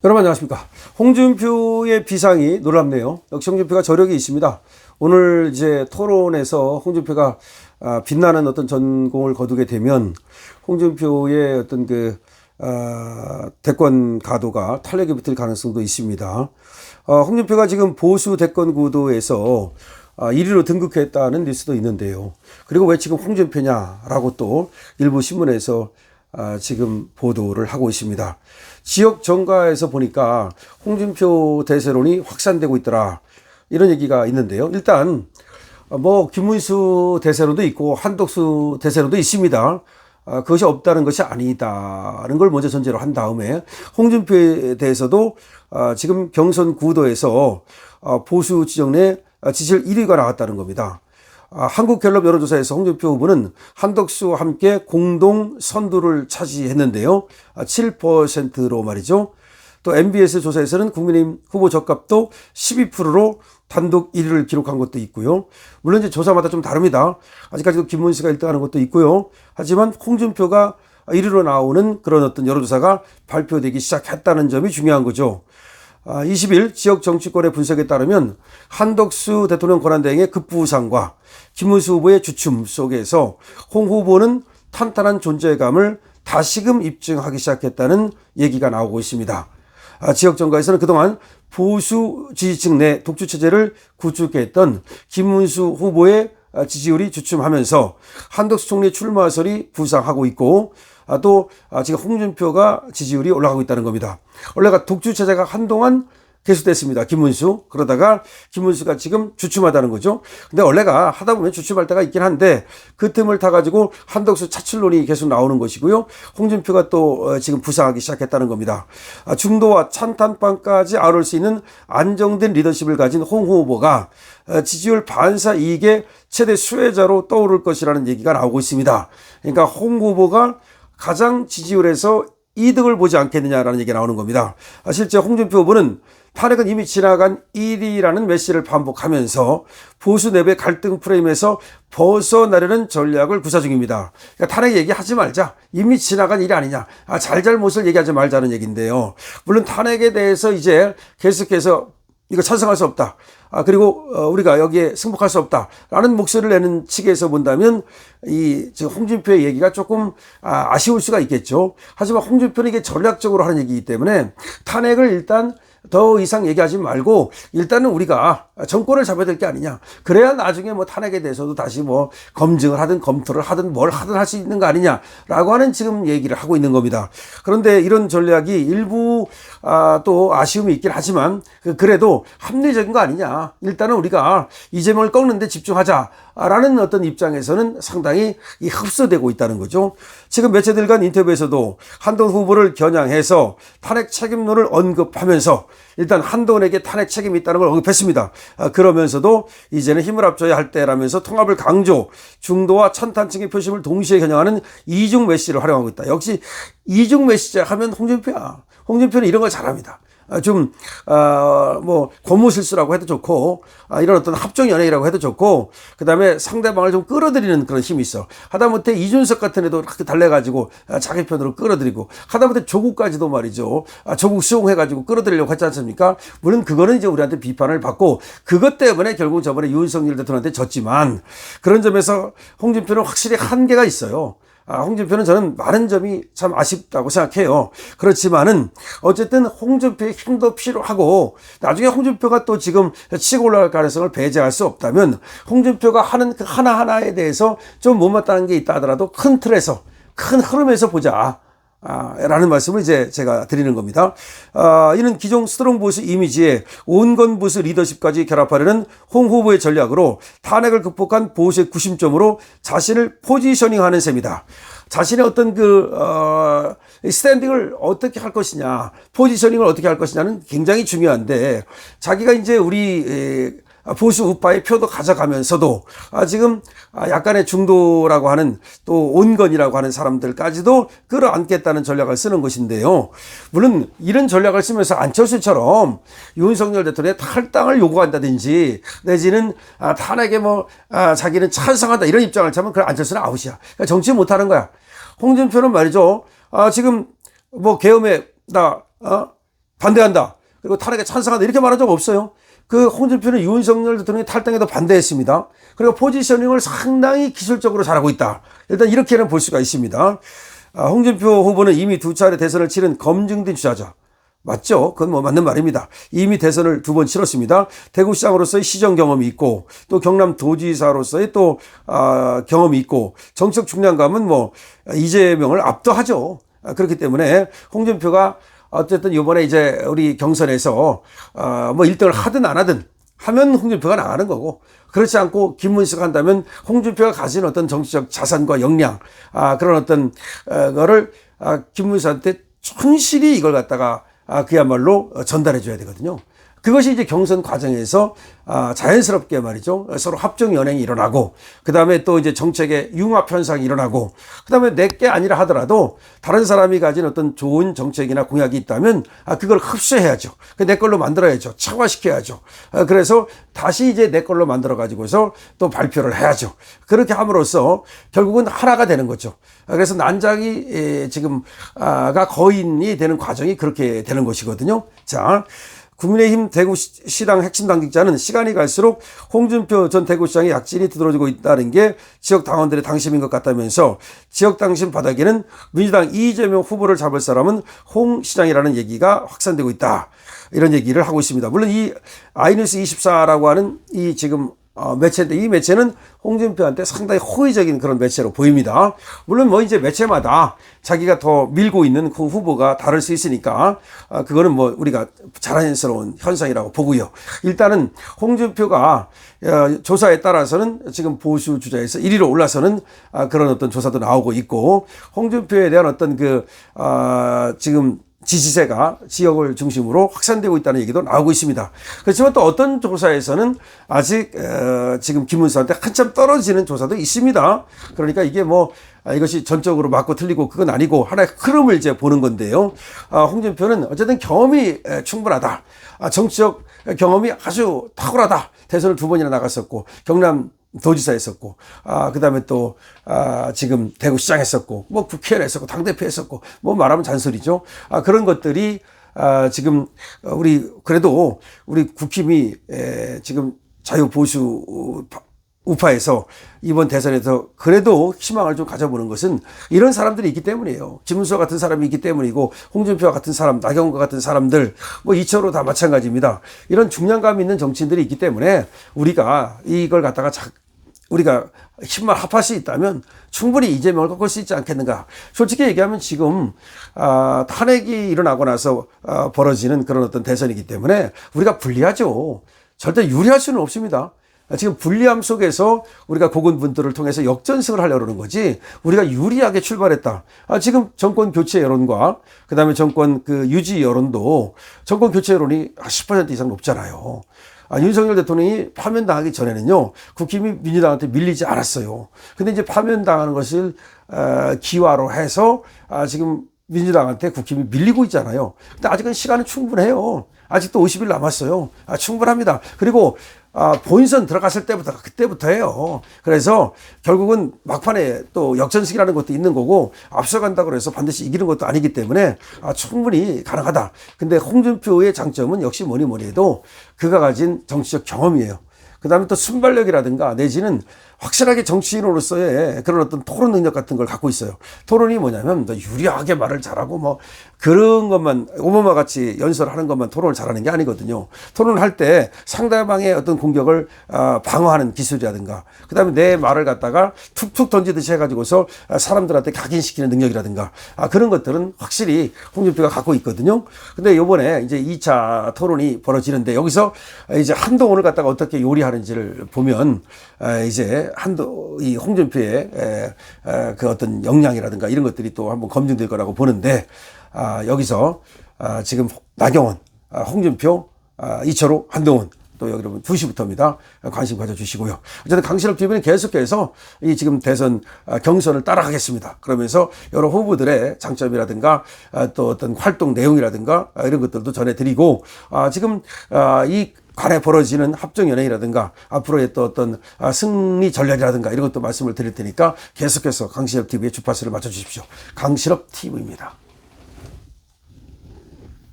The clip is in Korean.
여러분 안녕하십니까. 홍준표의 비상이 놀랍네요. 역시 홍준표가 저력이 있습니다. 오늘 이제 토론에서 홍준표가 빛나는 어떤 전공을 거두게 되면 홍준표의 어떤 대권 가도가 탄력이 붙을 가능성도 있습니다. 홍준표가 지금 보수 대권 구도에서 1위로 등극했다는 뉴스도 있는데요. 그리고 왜 지금 홍준표냐라고 또 일부 신문에서 지금 보도를 하고 있습니다. 지역 정가에서 보니까 홍준표 대세론이 확산되고 있더라, 이런 얘기가 있는데요. 일단 김문수 대세론도 있고 한덕수 대세론도 있습니다. 그것이 없다는 것이 아니다는 걸 먼저 전제로 한 다음에 홍준표에 대해서도 지금 경선 구도에서 보수 지역 내 지지율 1위가 나왔다는 겁니다. 한국갤럽 여론조사에서 홍준표 후보는 한덕수와 함께 공동 선두를 차지했는데요. 7%로 말이죠. 또 MBS 조사에서는 국민의힘 후보 적합도 12%로 단독 1위를 기록한 것도 있고요. 물론 이제 조사마다 좀 다릅니다. 아직까지도 김문수가 1등하는 것도 있고요. 하지만 홍준표가 1위로 나오는 그런 어떤 여론조사가 발표되기 시작했다는 점이 중요한 거죠. 20일 지역 정치권의 분석에 따르면 한덕수 대통령 권한대행의 급부상과 김문수 후보의 주춤 속에서 홍 후보는 탄탄한 존재감을 다시금 입증하기 시작했다는 얘기가 나오고 있습니다. 지역 정가에서는 그동안 보수 지지층 내 독주체제를 구축했던 김문수 후보의 지지율이 주춤하면서 한덕수 총리 출마설이 부상하고 있고, 또 지금 홍준표가 지지율이 올라가고 있다는 겁니다. 원래가 독주체제가 한동안 계속됐습니다. 김문수. 그러다가 김문수가 지금 주춤하다는 거죠. 근데 원래가 하다 보면 주춤할 때가 있긴 한데 그 틈을 타가지고 한덕수 차출론이 계속 나오는 것이고요. 홍준표가 또 지금 부상하기 시작했다는 겁니다. 중도와 찬탄방까지 아울 수 있는 안정된 리더십을 가진 홍 후보가 지지율 반사 이익의 최대 수혜자로 떠오를 것이라는 얘기가 나오고 있습니다. 그러니까 홍 후보가 가장 지지율에서 이득을 보지 않겠느냐라는 얘기가 나오는 겁니다. 실제 홍준표 후보는 탄핵은 이미 지나간 일이라는 메시지를 반복하면서 보수 내부의 갈등 프레임에서 벗어나려는 전략을 구사 중입니다. 그러니까 탄핵 얘기하지 말자. 이미 지나간 일이 아니냐. 잘잘못을 얘기하지 말자는 얘기인데요. 물론 탄핵에 대해서 이제 계속해서 이거 찬성할 수 없다. 그리고 우리가 여기에 승복할 수 없다라는 목소리를 내는 측에서 본다면 지금 홍준표의 얘기가 조금 아쉬울 수가 있겠죠. 하지만 홍준표는 이게 전략적으로 하는 얘기이기 때문에 탄핵을 일단 더 이상 얘기하지 말고 일단은 우리가 정권을 잡아야 될 게 아니냐. 그래야 나중에 탄핵에 대해서도 다시 검증을 하든 검토를 하든 뭘 하든 할 수 있는 거 아니냐라고 하는 지금 얘기를 하고 있는 겁니다. 그런데 이런 전략이 일부 또 아쉬움이 있긴 하지만 그래도 합리적인 거 아니냐. 일단은 우리가 이재명을 꺾는 데 집중하자라는 어떤 입장에서는 상당히 흡수되고 있다는 거죠. 지금 매체들간 인터뷰에서도 한동훈 후보를 겨냥해서 탄핵 책임론을 언급하면서 일단 한동훈에게 탄핵 책임이 있다는 걸 언급했습니다. 그러면서도 이제는 힘을 합쳐야 할 때라면서 통합을 강조, 중도와 찬탄층의 표심을 동시에 겨냥하는 이중 메시지를 활용하고 있다. 역시 이중 메시지 하면 홍준표야. 홍준표는 이런 걸 잘합니다. 고무실수라고 해도 좋고, 이런 어떤 합종연행이라고 해도 좋고, 그 다음에 상대방을 좀 끌어들이는 그런 힘이 있어. 하다못해 이준석 같은 애도 그렇게 달래가지고 자기 편으로 끌어들이고, 하다못해 조국까지도 말이죠. 조국 수용해가지고 끌어들이려고 했지 않습니까? 물론 그거는 이제 우리한테 비판을 받고, 그것 때문에 결국 저번에 윤석열 대통령한테 졌지만, 그런 점에서 홍준표는 확실히 한계가 있어요. 홍준표는 저는 많은 점이 참 아쉽다고 생각해요. 그렇지만은 어쨌든 홍준표의 힘도 필요하고, 나중에 홍준표가 또 지금 치고 올라갈 가능성을 배제할 수 없다면 홍준표가 하는 그 하나하나에 대해서 좀 못마땅한 게 있다 하더라도 큰 틀에서, 큰 흐름에서 보자. 라는 말씀을 이제 제가 드리는 겁니다. 이는 기존 스트롱 보수 이미지에 온건 보수 리더십까지 결합하려는 홍 후보의 전략으로 탄핵을 극복한 보수의 구심점으로 자신을 포지셔닝하는 셈이다. 자신의 어떤 스탠딩을 어떻게 할 것이냐, 포지셔닝을 어떻게 할 것이냐는 굉장히 중요한데, 자기가 이제 우리 보수 우파의 표도 가져가면서도 지금 약간의 중도라고 하는, 또 온건이라고 하는 사람들까지도 끌어안겠다는 전략을 쓰는 것인데요. 물론 이런 전략을 쓰면서 안철수처럼 윤석열 대통령의 탈당을 요구한다든지 내지는 탄핵에 자기는 찬성한다 이런 입장을 차면 그 안철수는 아웃이야. 그러니까 정치 못하는 거야. 홍준표는 말이죠. 지금 계엄에 반대한다. 그리고 탄핵에 찬성한다. 이렇게 말한 적 없어요. 그 홍준표는 윤석열 대통령이 탈당에도 반대했습니다. 그리고 포지셔닝을 상당히 기술적으로 잘하고 있다. 일단 이렇게는 볼 수가 있습니다. 홍준표 후보는 이미 2차례 대선을 치른 검증된 주자죠. 맞죠? 그건 뭐 맞는 말입니다. 이미 대선을 2번 치렀습니다. 대구시장으로서의 시정 경험이 있고 또 경남도지사로서의 또 경험이 있고 정책 중량감은 뭐 이재명을 압도하죠. 그렇기 때문에 홍준표가 어쨌든 이번에 이제 우리 경선에서 뭐 1등을 하든 안 하든 하면 홍준표가 나가는 거고, 그렇지 않고 김문수가 한다면 홍준표가 가진 어떤 정치적 자산과 역량, 그런 어떤 거를 김문수한테 충실히 이걸 갖다가 그야말로 전달해 줘야 되거든요. 그것이 이제 경선 과정에서 자연스럽게 말이죠. 서로 합종 연행이 일어나고, 그 다음에 또 이제 정책의 융합 현상이 일어나고, 그 다음에 내게 아니라 하더라도 다른 사람이 가진 어떤 좋은 정책이나 공약이 있다면 그걸 흡수해야죠. 내 걸로 만들어야죠. 차화시켜야죠. 그래서 다시 이제 내 걸로 만들어 가지고서 또 발표를 해야죠. 그렇게 함으로써 결국은 하나가 되는 거죠. 그래서 난장이 지금가 거인이 되는 과정이 그렇게 되는 것이거든요. 자, 국민의힘 대구시당 핵심 당직자는 시간이 갈수록 홍준표 전 대구시장의 약진이 두드러지고 있다는 게 지역 당원들의 당심인 것 같다면서 지역 당심 바닥에는 민주당 이재명 후보를 잡을 사람은 홍 시장이라는 얘기가 확산되고 있다. 이런 얘기를 하고 있습니다. 물론 이 아이뉴스24라고 하는 이 지금 매체인데, 이 매체는 홍준표한테 상당히 호의적인 그런 매체로 보입니다. 물론 뭐 이제 매체마다 자기가 더 밀고 있는 그 후보가 다를 수 있으니까 그거는 뭐 우리가 자연스러운 현상이라고 보고요. 일단은 홍준표가 조사에 따라서는 지금 보수 주자에서 1위로 올라서는 그런 어떤 조사도 나오고 있고, 홍준표에 대한 어떤 지금 지지세가 지역을 중심으로 확산되고 있다는 얘기도 나오고 있습니다. 그렇지만 또 어떤 조사에서는 아직 지금 김문수한테 한참 떨어지는 조사도 있습니다. 그러니까 이게 뭐 이것이 전적으로 맞고 틀리고 그건 아니고 하나의 흐름을 이제 보는 건데요. 홍준표는 어쨌든 경험이 충분하다. 정치적 경험이 아주 탁월하다. 대선을 2번이나 나갔었고 경남 도지사 했었고, 그 다음에 또, 지금 대구시장 했었고, 뭐 국회의원 했었고, 당대표 했었고, 뭐 말하면 잔소리죠. 그런 것들이, 지금, 그래도 우리 국힘이, 지금 자유보수 우파에서 이번 대선에서 그래도 희망을 좀 가져보는 것은 이런 사람들이 있기 때문이에요. 김문수와 같은 사람이 있기 때문이고, 홍준표와 같은 사람, 나경원과 같은 사람들, 뭐 이처로 다 마찬가지입니다. 이런 중량감 있는 정치인들이 있기 때문에 우리가 이걸 갖다가 우리가 힘만 합할 수 있다면 충분히 이재명을 꺾을 수 있지 않겠는가. 솔직히 얘기하면 지금 탄핵이 일어나고 나서 벌어지는 그런 어떤 대선이기 때문에 우리가 불리하죠. 절대 유리할 수는 없습니다. 지금 불리함 속에서 우리가 고군분투를 통해서 역전승을 하려고 하는 거지, 우리가 유리하게 출발했다. 지금 정권 교체 여론과 그 다음에 정권 유지 여론도 정권 교체 여론이 10% 이상 높잖아요. 윤석열 대통령이 파면당하기 전에는요, 국힘이 민주당한테 밀리지 않았어요. 근데 이제 파면당하는 것을 기화로 해서 지금 민주당한테 국힘이 밀리고 있잖아요. 근데 아직은 시간은 충분해요. 아직도 50일 남았어요. 충분합니다. 그리고 본선 들어갔을 그때부터예요. 그래서 결국은 막판에 또 역전승이라는 것도 있는 거고, 앞서간다고 해서 반드시 이기는 것도 아니기 때문에 충분히 가능하다. 근데 홍준표의 장점은 역시 뭐니 해도 그가 가진 정치적 경험이에요. 그 다음에 또 순발력이라든가 내지는 확실하게 정치인으로서의 그런 어떤 토론 능력 같은 걸 갖고 있어요. 토론이 뭐냐면 너 유리하게 말을 잘하고 뭐 그런 것만 오바마 같이 연설하는 것만 토론을 잘하는 게 아니거든요. 토론을 할 때 상대방의 어떤 공격을 방어하는 기술이라든가, 그 다음에 내 말을 갖다가 툭툭 던지듯이 해가지고서 사람들한테 각인시키는 능력이라든가, 그런 것들은 확실히 홍준표가 갖고 있거든요. 근데 요번에 이제 2차 토론이 벌어지는데, 여기서 이제 한동훈을 갖다가 어떻게 요리하는지를 보면 이제 이 홍준표의 그 어떤 역량이라든가 이런 것들이 또 한번 검증될 거라고 보는데, 여기서 지금 나경원, 홍준표, 이철호, 한동훈, 또 여러분 2시부터입니다. 관심 가져주시고요. 어쨌든 강신업 TV는 계속해서 이 지금 대선 경선을 따라가겠습니다. 그러면서 여러 후보들의 장점이라든가 또 어떤 활동 내용이라든가 이런 것들도 전해드리고, 지금 이 관에 벌어지는 합정연행이라든가 앞으로의 또 어떤 승리 전략이라든가 이런 것도 말씀을 드릴 테니까 계속해서 강신업 TV의 주파수를 맞춰주십시오. 강신업 TV입니다.